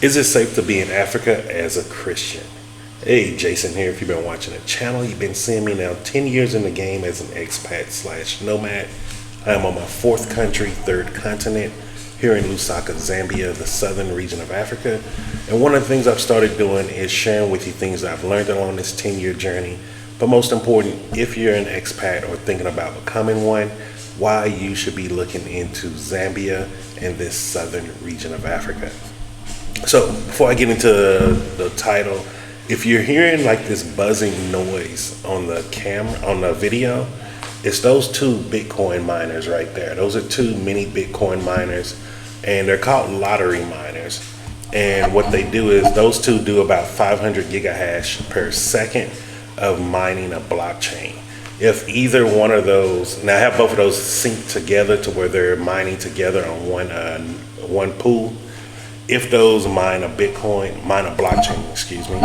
Is it safe to be in Africa as a Christian? Hey, Jason here. If you've been watching the channel, you've been seeing me now 10 years in the game as an expat slash nomad. I am on my fourth country, third continent, here in Lusaka, Zambia, the southern region of Africa. And one of the things I've started doing is sharing with you things that I've learned along this 10-year journey. But most important, if you're an expat or thinking about becoming one, why you should be looking into Zambia and this southern region of Africa. So before I get into the title, if you're hearing like this buzzing noise on the camera, on the video, it's those two Bitcoin miners right there. Those are two mini Bitcoin miners, and they're called lottery miners. And what they do is those two do about 500 gigahash per second of mining a blockchain. If either one of those, now I have both of those synced together to where they're mining together on one pool. If those mine a blockchain, excuse me.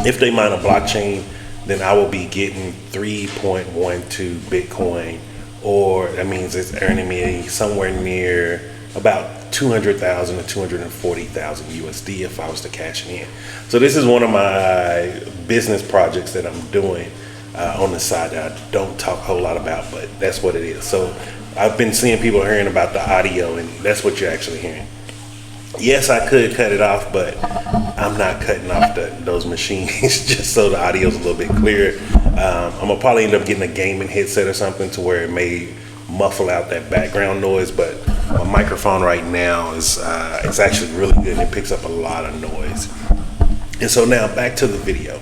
If they mine a blockchain, then I will be getting 3.12 Bitcoin, or that means it's earning me somewhere near about 200,000 to 240,000 USD if I was to cash it in. So this is one of my business projects that I'm doing on the side that I don't talk a whole lot about, but that's what it is. So I've been seeing people hearing about the audio, and that's what you're actually hearing. Yes, I could cut it off, but I'm not cutting off those machines just so the audio is a little bit clearer. I'm gonna probably end up getting a gaming headset or something to where it may muffle out that background noise, but my microphone right now is it's actually really good. It picks up a lot of noise. And so now back to the video.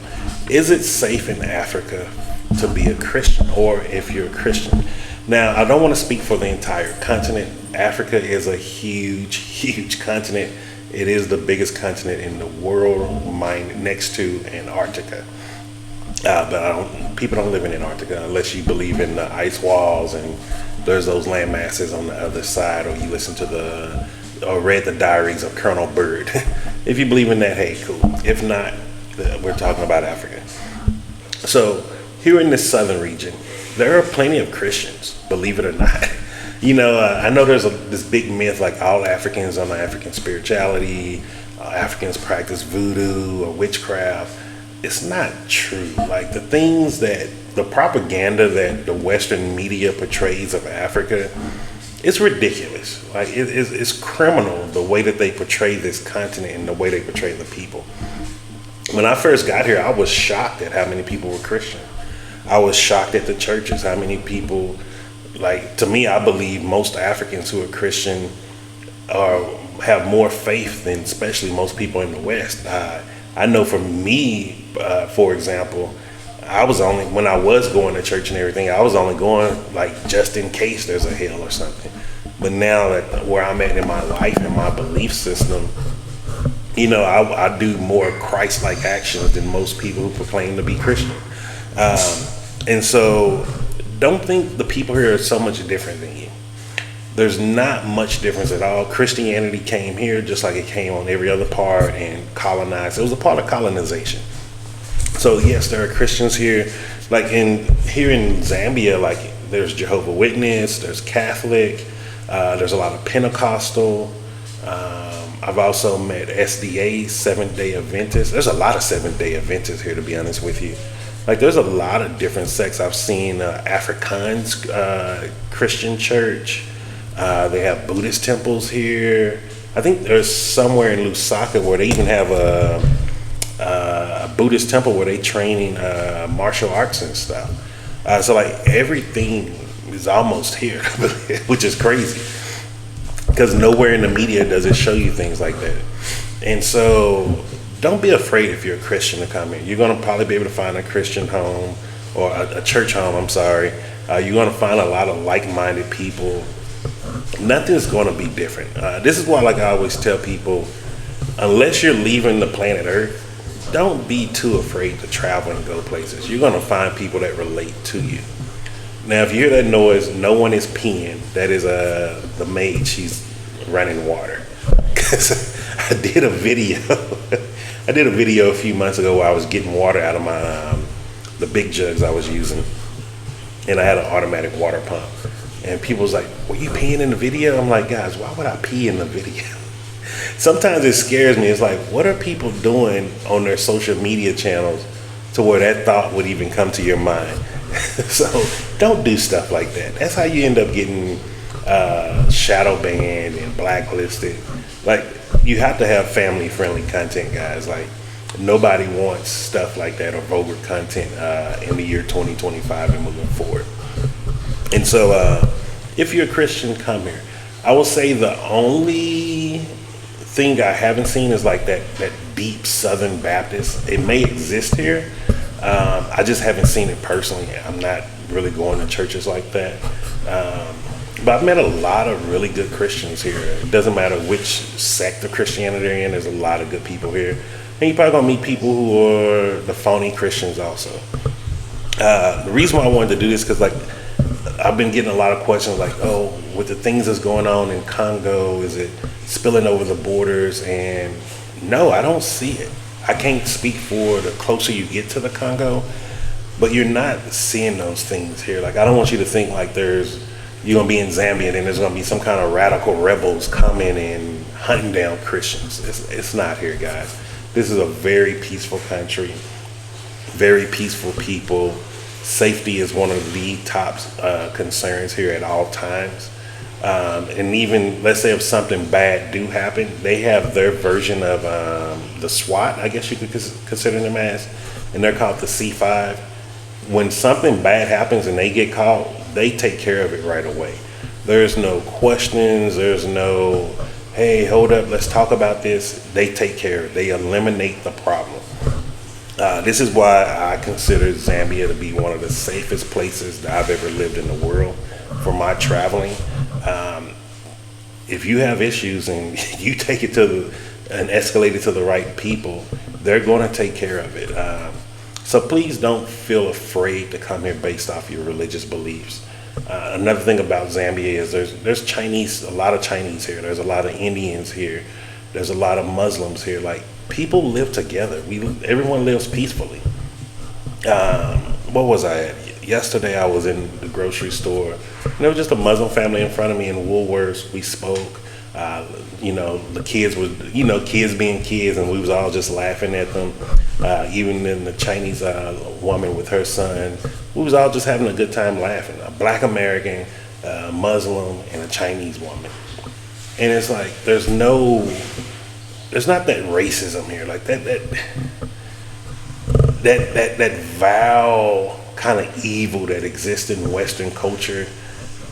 Is it safe in Africa to be a Christian, or if you're a Christian? Now, I don't want to speak for the entire continent. Africa is a huge, huge continent. It is the biggest continent in the world, next to Antarctica. But people don't live in Antarctica unless you believe in the ice walls and there's those land masses on the other side, or you listen to or read the diaries of Colonel Byrd. If you believe in that, hey, cool. If not, we're talking about Africa. So here in this southern region, there are plenty of Christians, believe it or not. You know, I know there's this big myth like all Africans on the African spirituality, Africans practice voodoo or witchcraft. It's not true. Like the propaganda that the Western media portrays of Africa, it's ridiculous. Like it's criminal the way that they portray this continent and the way they portray the people. When I first got here, I was shocked at how many people were Christian. I was shocked at the churches, how many people, like, to me, I believe most Africans who are Christian have more faith than especially most people in the West. I know for me, for example, when I was going to church and everything, I was only going like just in case there's a hell or something. But now that where I'm at in my life and my belief system, you know, I do more Christ-like actions than most people who proclaim to be Christian. And so don't think the people here are so much different than you. There's not much difference at all. Christianity came here just like it came on every other part and colonized. It was a part of colonization. So yes, there are Christians here. Like here in Zambia, like there's Jehovah's Witness, there's Catholic, there's a lot of Pentecostal. I've also met SDA, Seventh-day Adventists. There's a lot of Seventh-day Adventists here, to be honest with you. Like there's a lot of different sects. I've seen Afrikaans Christian church. They have Buddhist temples here. I think there's somewhere in Lusaka where they even have a Buddhist temple where they training martial arts and stuff. So like everything is almost here, which is crazy. Because nowhere in the media does it show you things like that. And so don't be afraid if you're a Christian to come here. You're going to probably be able to find a Christian home, or a church home, I'm sorry. You're going to find a lot of like-minded people. Nothing's going to be different. This is why, like I always tell people, unless you're leaving the planet Earth, don't be too afraid to travel and go places. You're going to find people that relate to you. Now, if you hear that noise, no one is peeing. That is the maid. She's running water. Because I did a video a few months ago where I was getting water out of my the big jugs I was using, and I had an automatic water pump. And people was like, "Were you peeing in the video?" I'm like, "Guys, why would I pee in the video?" Sometimes it scares me. It's like, what are people doing on their social media channels to where that thought would even come to your mind? So don't do stuff like that. That's how you end up getting shadow banned and blacklisted. Like, you have to have family friendly content, guys. Like, nobody wants stuff like that or vulgar content in the year 2025 and moving forward. And so if you're a Christian, come here. I will say the only thing I haven't seen is like that deep Southern Baptist. It may exist here. I just haven't seen it personally. I'm not really going to churches like that. But I've met a lot of really good Christians here. It doesn't matter which sect of Christianity they're in. There's a lot of good people here. And you're probably going to meet people who are the phony Christians also. The reason why I wanted to do this, because like I've been getting a lot of questions like, oh, with the things that's going on in Congo, is it spilling over the borders? And no, I don't see it. I can't speak for the closer you get to the Congo, but you're not seeing those things here. Like, I don't want you to think like you're going to be in Zambia and then there's going to be some kind of radical rebels coming and hunting down Christians. It's not here, guys. This is a very peaceful country, very peaceful people. Safety is one of the top concerns here at all times. And even, let's say if something bad do happen, they have their version of the SWAT, I guess you could consider them as, and they're called the C5. When something bad happens and they get caught, they take care of it right away. There's no questions. There's no, hey, hold up, let's talk about this. They take care of it. They eliminate the problem. This is why I consider Zambia to be one of the safest places that I've ever lived in the world for my traveling. If you have issues and you take it and escalate it to the right people, they're going to take care of it. So please don't feel afraid to come here based off your religious beliefs. Another thing about Zambia is there's Chinese, a lot of Chinese here. There's a lot of Indians here. There's a lot of Muslims here. Like, people live together. Everyone lives peacefully. What was I at? Yesterday I was in the grocery store. And there was just a Muslim family in front of me in Woolworths. We spoke. The kids were, kids being kids, and we was all just laughing at them. Even in the Chinese woman with her son, we was all just having a good time laughing. A Black American, Muslim, and a Chinese woman. And it's like, there's not that racism here. Like that vile kind of evil that exists in Western culture,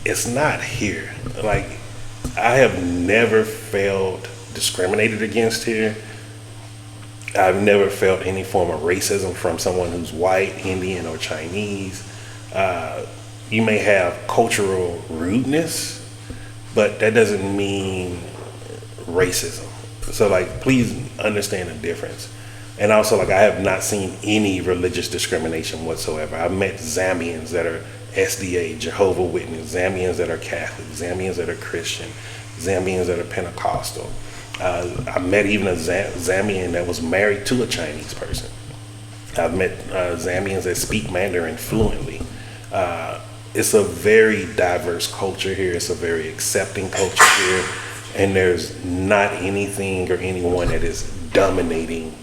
it's not here. Like, I have never felt discriminated against here. I've never felt any form of racism from someone who's white, Indian, or Chinese. You may have cultural rudeness, but that doesn't mean racism. So, like, please understand the difference. And also, like, I have not seen any religious discrimination whatsoever. I've met Zambians that are SDA, Jehovah Witness, Zambians that are Catholic, Zambians that are Christian, Zambians that are Pentecostal. I met even a Zambian that was married to a Chinese person. I've met Zambians that speak Mandarin fluently. It's a very diverse culture here. It's a very accepting culture here. And there's not anything or anyone that is dominating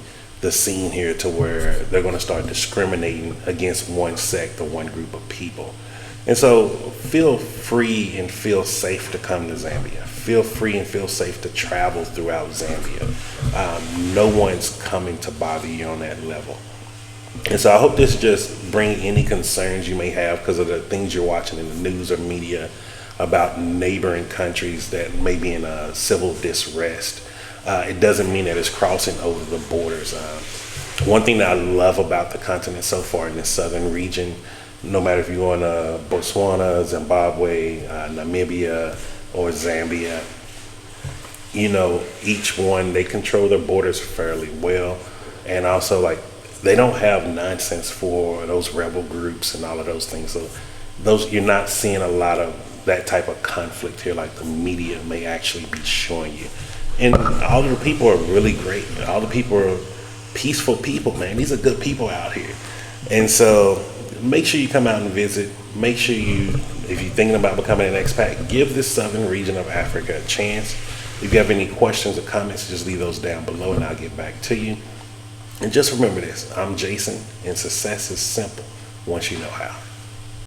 the scene here to where they're going to start discriminating against one sect or one group of people. And so feel free and feel safe to come to Zambia. Feel free and feel safe to travel throughout Zambia. No one's coming to bother you on that level. And so I hope this just brings any concerns you may have because of the things you're watching in the news or media about neighboring countries that may be in a civil disrest. It doesn't mean that it's crossing over the borders. One thing that I love about the continent so far in this southern region, no matter if you're in Botswana, Zimbabwe, Namibia, or Zambia, each one, they control their borders fairly well. And also, like, they don't have nonsense for those rebel groups and all of those things. So you're not seeing a lot of that type of conflict here like the media may actually be showing you. And all of the people are really great. All the people are peaceful people, man. These are good people out here. And so make sure you come out and visit. Make sure if you're thinking about becoming an expat, give this southern region of Africa a chance. If you have any questions or comments, just leave those down below and I'll get back to you. And just remember this, I'm Jason, and success is simple once you know how.